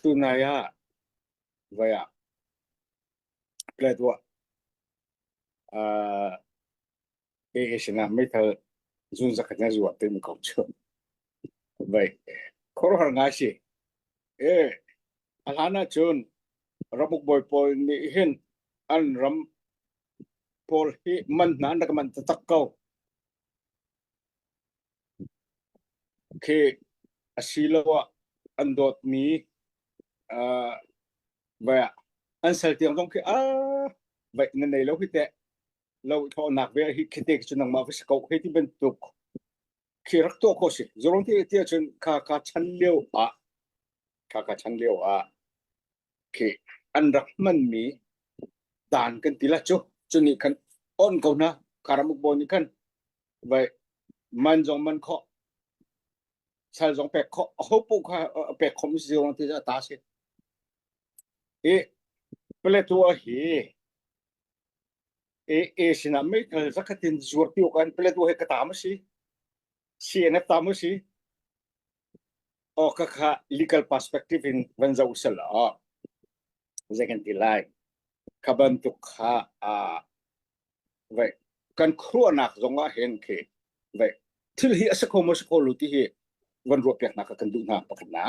tu na ya vaya ple tu e sina mai thal zun za khanya zuwa te mi ko chu vậy khổ hơn ngay gì ê alhana chun ramuk boy boy ni hin an ram pol hi man na ndak man tak kau ke asilo an dot mi vậy an sal tiang dong ke vậy nên này lâu khi tệ lâu thọ nạc về khi khi tệ chun nang ma phải kau khi bên tục khi rắc to ko si zorong ti chun ka chan liu khi an rak man mi dan kan tila chu ni kan on ko na karamuk bon ni kan vậy man jong man kho sal jong pek kho hopu kha pek khom si zorong ti ta si e ple tu hi sina me kal zakatin zur ti kan ple tu he ka tam si na tam si o ka legal perspective in vanza usala second tilai kaban tu kha vậy kan khruwa nak zonga hen ke vậy thil hi asako mo sako luti hi van ro pek na ka kan du na pakna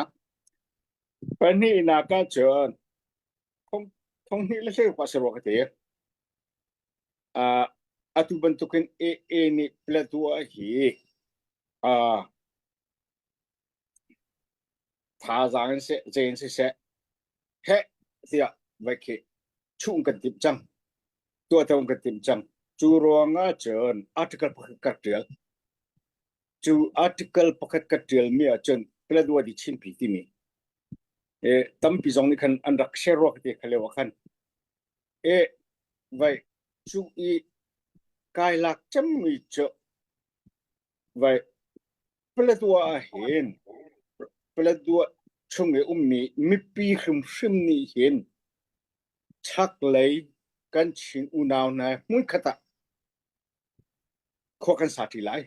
pani na ka chon không ni le se pa se ro ka te atu bentukin ni platua hi tha zang se jen se he tia vậy ke chung kan tim chang tua tong kan tim chang chu ronga chon article pakat trial chu article pakat trial mi a chon platua di chin pi ti mi tam pi zong ni kan andak share ke khale wa khan vậy chu i kai lak cham mi cho vậy platua hen platua chung e mi pi khum ni hen chak lei kan chin u naw na mun khata kho kan sa ti lai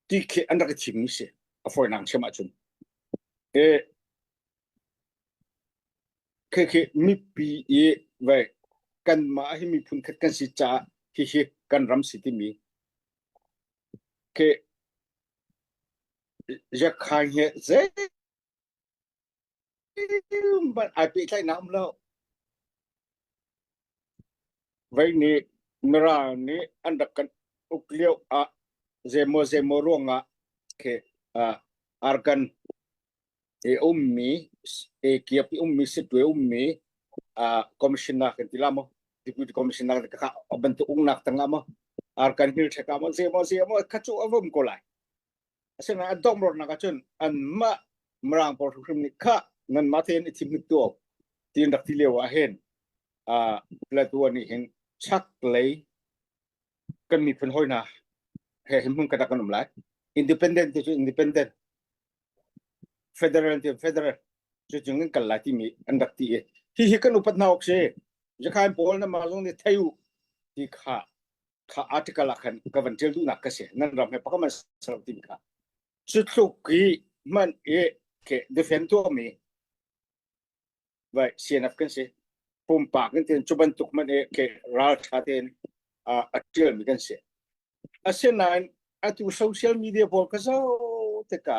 ti ke andak chim ni se a for nang chama chun ke mi pi vậy kan ma hi mi phun khat kan si cha hi kan ram si ti mi ke ja khai he ze ban ai pi khai nam lo vậy ni mera ni andak kan uklio zemo ronga ke argan ummi kiap ummi sitwe ummi commissioner kan tilamo deputy commissioner ka bantu ungnak tangamo arkan hil thekamo zemo kachu avom kolai asena adom ro na kachun an ma mrang por thum ni kha nan mathen itim to tin dak tilewa hen platua ni hen chak lei kan mi phun hoina he him ka kan umlai independent to independent federal chu chung kan la ti mi andak ti hi kan upat na okse jakhan pol na ma jong ni thayu ti kha article khan ka van tel du na ka se nan ram he pakama sarap ti kha chu ki man ke defend to mi vậy cnf kan se pum pa kan ten chuban tuk man ke ral tha ten atil mi kan se asenan atu social media por ka so te ka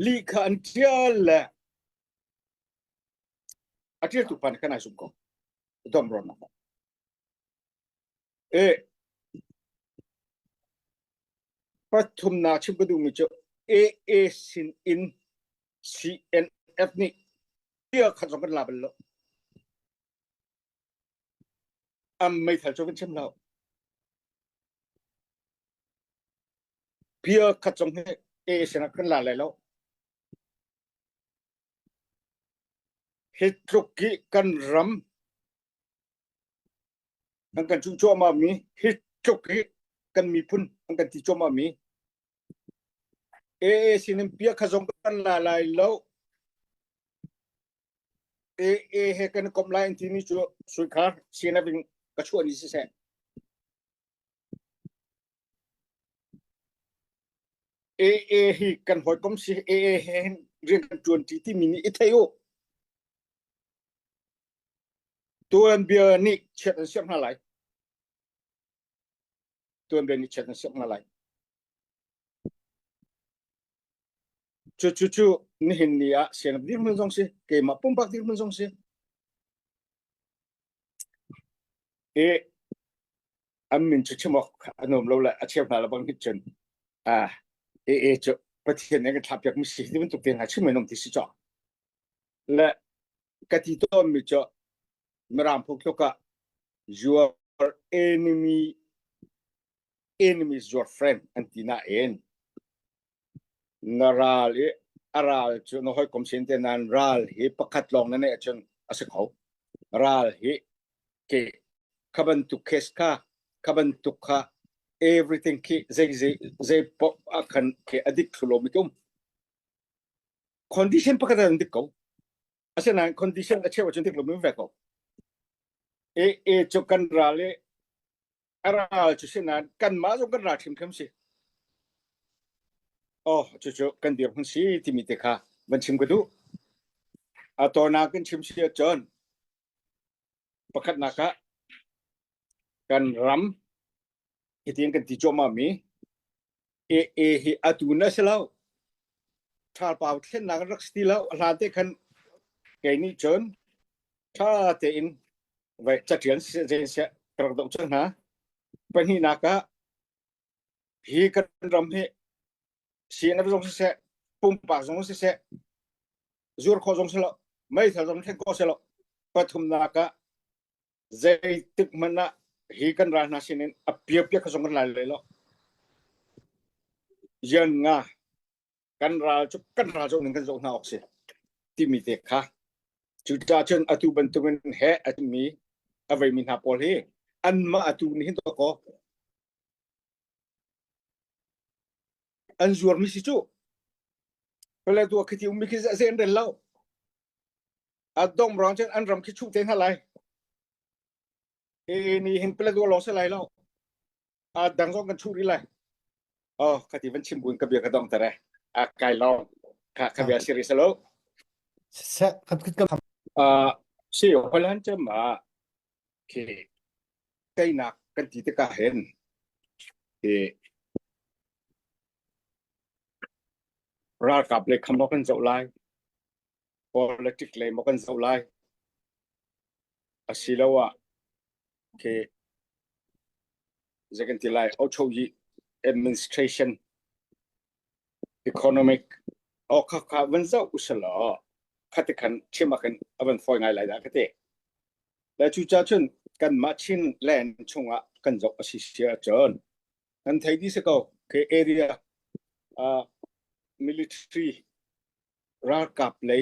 li khan tial atil tu pan kana sum ko dom ron na pathum na chibadu mi cho sin in cnf ni dia khan kan la bal lo mai thal cho kan chem lo pia khat chong he sena kan la lai lo hitroki kan ram ang kan chu cho ma mi hitroki kan mi phun ang kan ti cho ma mi sinem pia kha jong kan la lai lo he kan kom lai ti ni chu sui khar sina bin ka chu ni se hi kan hoi kom si hen riêng kan chuan ti ti mini i thayo tuan bia ni chet an siam na lai tuan bia ni chet an siam na lai chu ni hin ni a sian dir mun jong se ke ma pum bak dir mun jong se e am min chu chmo anom lo la a chep na la bang hit chen e chu pathian ne ka thap yak mi si ti mun tuk ten ha chu mai nom ti si cho la ka ti to mi cho mram phok to ka your enemy is your friend antina en naral e aral chu no hoi kom sin te nan ral hi pakhat long na ne chun ase kho ral hi ke kaban tu kes ka kaban tu kha everything ki zai pop akan ke adik thulo mitum condition pakhat an dik ko ase nan condition a chewa chun dik lo mi ve ko e chu kan ral e aral chu sin nan kan ma zo kan ra thim kham si chu kan dir hun si ti mi te kha ban chim ko du a to na kan chim si chon pakhat na ka kan ram itiang kan ti choma mi hi atuna selau thal pau thlen na rak stila la te kan ke ni chon tha te in vậy chắc chắn sẽ hoạt động chân hả bên hi naka hi kan ram he si na jong se pum pa jong se zur kho jong se lo mai thal jong the ko se lo pathum naka zai tik mana hi kan ra na sinin apia pia ka jong la le lo yan nga kan ra jong kan jong na ok se ti mi te kha chu ta chen atu ban tu he at mi avai min ha pol he an ma atu ni hin to ko an zuar mi si chu pele tu khiti mi ki za zen del lao a dom rong chen an ram ki chu ten halai e ni hin pele tu lo se lai lao a dang song kan chu ri lai khati van chim bun ka bia ka dong tare a kai long ka bia siri selo sẽ cái si holan che ma ke kai na kan ti te ka hen e ra kap le kham kan zo lai politic le mo kan zo lai asilawa ke zagan ti lai o chou yi administration economic kha van zo usala khati khan chima kan avan foi ngai lai da khate la chu cha chun kan ma chin len chunga kan zo asi sia chon kan thai di se ko ke area military ra kap le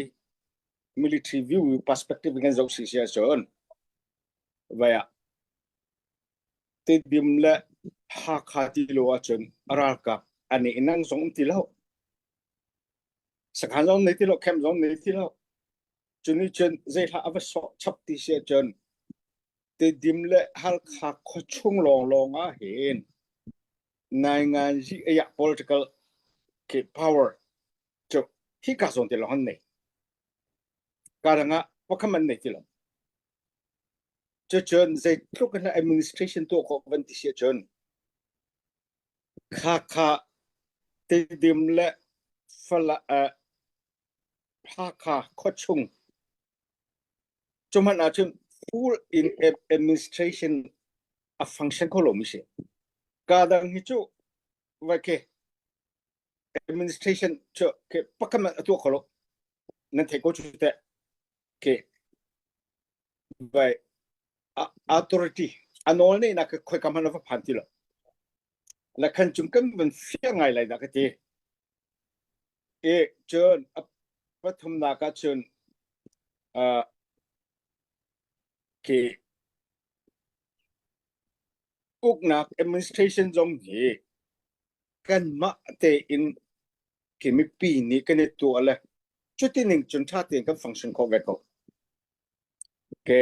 military view perspective kan zo si sia chon vaya te dim la ha kha ti lo a chon ra kap ani inang zong ti lo sakhan zong nei ti lo kem zong nei ti lo chuni chen zai ha ava so chap ti sia chon te dim le hal kha kho chung long a hen nai ngan ji ya political ke power cho hi ka zong ti lo han nei karanga pakaman nei ti lo cho chon zai tluk na administration to ko van ti sia chon kha te dim le fala ha kha kho chung chuman a chun full in administration a function ko lo mi se ka dang hi chu va ke administration cho ke pakam tu ko lo nan the ko chu te ke vai authority anol ne na ka khoi kam na fa phan ti lo la khan chum kam ban fia ngai lai da ka ti e chon pathum na ka chun ke uk na administration jong hi kan ma te in ke mi pi ni kan tu ala chuti ning chun tha te kan function ko ve ko ke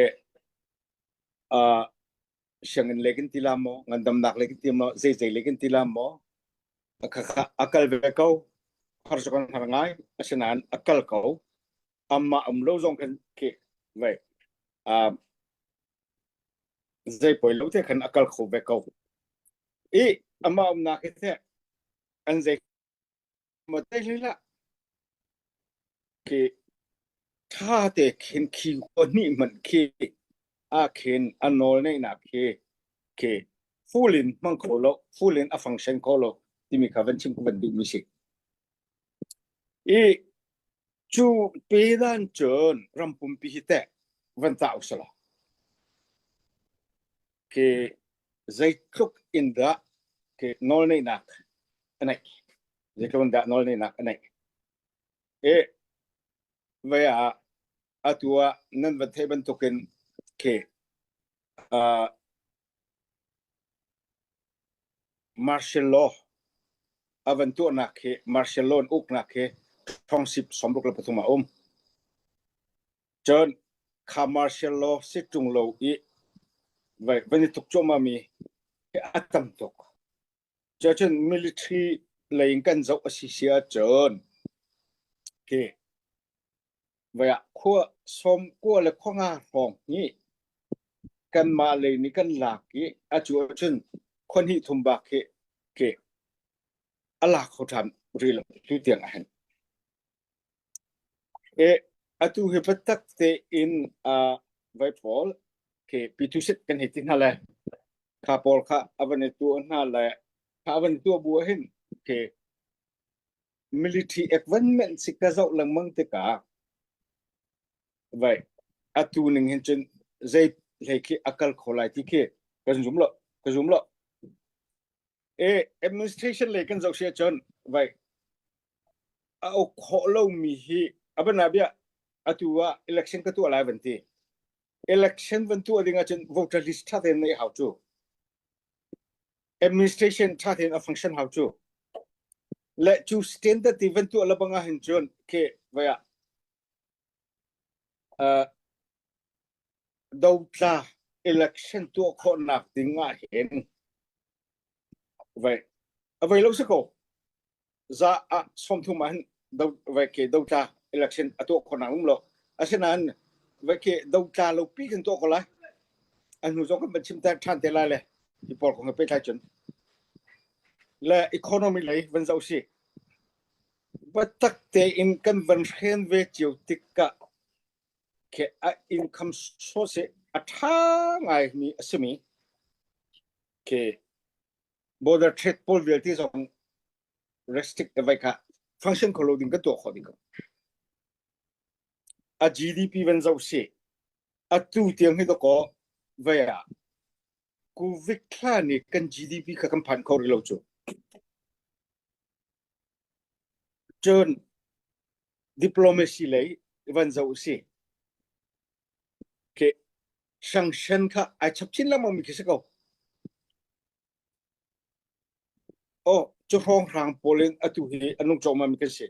shangan lekin tilamo ngandam nak lekin tilamo zai lekin tilamo akal ve ko harus kan harangai asenan akal kau amma lo zong kan ke vậy dây bồi lâu thế kan akal kau về kau ý amma na cái thế anh dây mà đây là cáiถ้าแต่เข็นคิวนี่มันคือเข็นอันโน้นนี่นะคือฟูลินมันโคโลฟูลินฟังก์ชันโคโลที่มีคำว่าชิมกันดูมิสิอีจูเปดันจนรำปุ่มพิเตวันตาอุสละคือใจคลุกอินดาคือโน้นนี่นักอันไหนใจคลุกอินดาโน้นนี่นักอันไหนเวลาatua nan va theben token ke martial law aventu na ke martial law uk na ke thongship somruk la pathuma jon kha martial law situng lo I vai vani tuk choma mi atam tok jon military lein kan zau asisia jon ke vậy ạ, khua xóm cua là khoa nga phòng nhỉ, căn mà lấy ní căn lạc cái, chúa chân, quan hệ thùng bạc cái, lạc họ làm, rồi là chú tiếng anh, tu hiệp bất tắc te in vậy Paul, cái pitu sit căn hệ tin hà lệ, khá Paul khá, avan tu hà lệ, khá avan tu bùa hin, cái military equipment sĩ cả dạo lần mang tất cả vậy tu nên hiện chân dây lấy cái akal kholai thì cái zoom lo administration lấy cái dấu xe chân vậy họ lâu mi hi aban nabia atua election cái tu lại vấn đề election vấn tu đi ngay chân voter list thắt thế này hậu chu administration thắt thế là function hậu chu lệ chu standard thì vấn tu là bằng hình chân cái vậy đâu ra election tua khó nạp tiếng ngại hiện vậy vậy lâu sẽ có ra xong thu mà đâu vậy cái đâu ra election tua khó nạp không lo xin anh vậy cái đâu ra lâu pi cái tua có lại anh nói cái mình chim ta chăn thế lại này thì bỏ không phải thay chuẩn là economy lấy vẫn giàu xí bất tắc tế in căn vấn khen về chiều tích cả cái income source ngay mi asumi cái border trade policy trong restrict vậy cả function clothing cái tổ khó đi cả GDP vẫn giàu xí tu tiếng hay đó có vậy cú việc là này cần GDP các công phản khâu lâu chu chân diplomacy lấy vẫn giàu xí cái sanction ka chấp chính là mình cái sao cho phong rang polling tu hi anung cho mình cái gì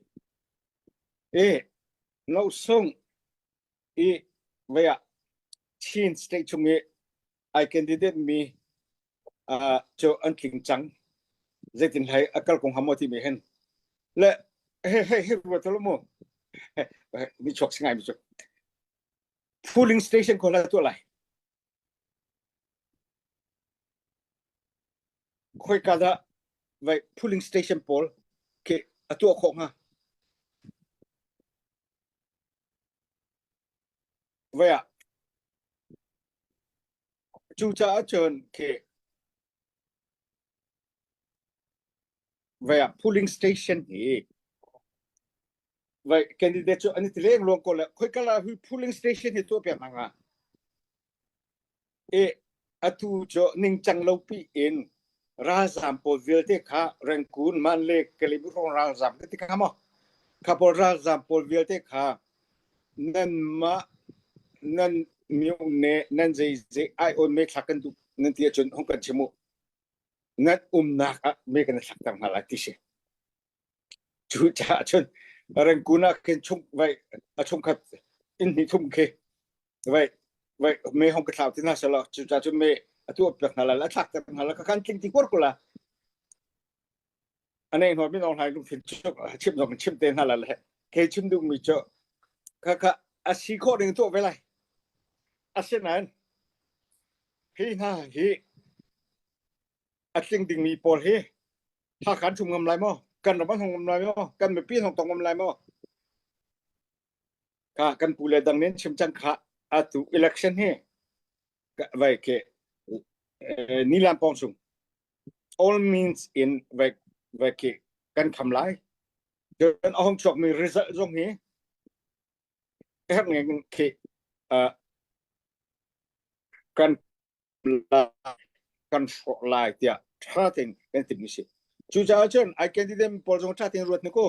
nó xong vậy chin state cho mình I candidate me cho anh kinh trắng dễ tin hay akal kong hamo thì mình hen lệ hey rồi tao mo mi chok ngay mi chok polling station ko la tu lại khôi cả đó vậy polling station poll cái tua không ha vậy chú cha chơn cái vậy polling station thì vậy candidate cho anh thì lên luôn có là khôi cả là polling station thì tua biển hàng tu cho ninh chang lâu pi in ra giảm po vil te kha rangkun man le kalibu rong ra giảm te kha mo kha po ra giảm po vil te kha nan miu ne nan je ai on me thakan tu nan ti chon hong kan chemu nan na ka me kan thak tam hala ti se chu cha chon rangkuna ken chung vai chung khat in ni thum ke vậy me hong ka thau ti na sa lo chu cha chon me tu pek na la thak tam hala ka kan ting ti kor ko la อันนี้หัวไม่ต้องให้ลูกฟิชชิมต้องชิมเต็นอะไรเลยเคชิมดูมีเจาะก็อาชีพข้อหนึ่งตัวไปเลยอาเช่นนั้นพี่น่าฮีอาจริงดิ่งมีปอลฮีถ้าขันชุมกำไรมั้งกันระบังของกำไรมั้งกันไม่ปีของตองกำไรมั้งก็กันปูเลดังนี้ชิมจังค่ะอาตุ election ฮีก็ไว้แค่นิลามปองซุง all means in ไว้แค่กันทำลายเดินเอาห้องจอกมี result ตรงนี้แค่เงี้ยแค่กันกันลายเดียชาติงเป็นติดมิสิจูจ้าเชิญไอ้แคนดิเดตพอจงชาติงรวดนี่ก็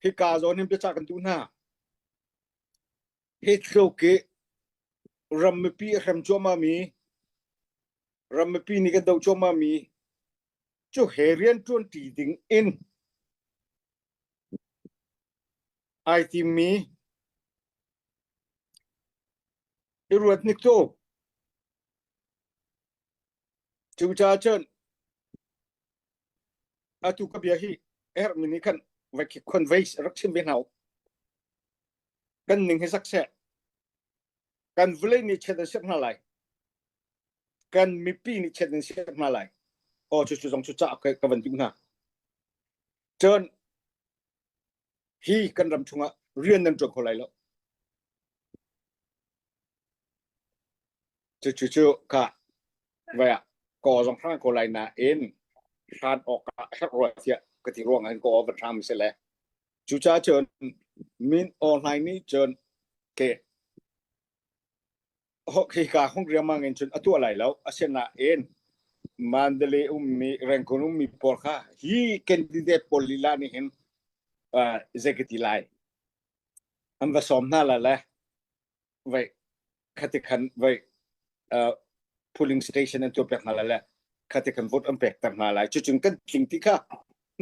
ที่กาโซนิมจะจากกันดูหน้าเฮตโลเกรัมมปีรัมจอมามีรัมมปีนี่กันดาวจอมามีจูเฮเรียนจวนตีดิงอินไอทีมีรวดนี่โตจูจ้าเชิญอาตุกับยาฮีมินิกันไว้คอนเวย์รักชิมเวนเอากันหนึ่งให้สักเสกันเวลนี่เชิดเสียงอะไรกันมีปีนี่เชิดเสียงอะไรโอ้จู่ๆต้องจู่ๆกับวันจุงนะเชิญฮีกันรำชงะเรียนนั่นจบคนไรแล้วจู่ๆค่ะไว้อะก่อสงครามคนไรนะเอ็นชาติออกชักรอยเสียกติร่วงกันก่อประทามเสร็จแล้วจู่ๆเชิญมินออนไลน์นี่เชิญเกโอเคค่ะห้องเรียนมาเงินจนตัวอะไรแล้วอาเซนาเอ็นมันเดลีมีแรงคนมีปอร์ค่ะฮีแคนดิเดตพอลิลานี่เห็นเซกติไลอันว่าสมน่าละเลยไว้ขัดขันไว้ polling station นั่นตัวเป็กมาละเลยขัดขัน vote อันเป็กต่างมาละจุดๆกันจริงที่ค่ะ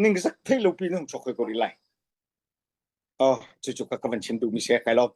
นิ่งสักเท่าลูกพี่น้องชกกันก็ได้อ๋อจุดๆก็กำลังชิมดูมีเสียใครรอบ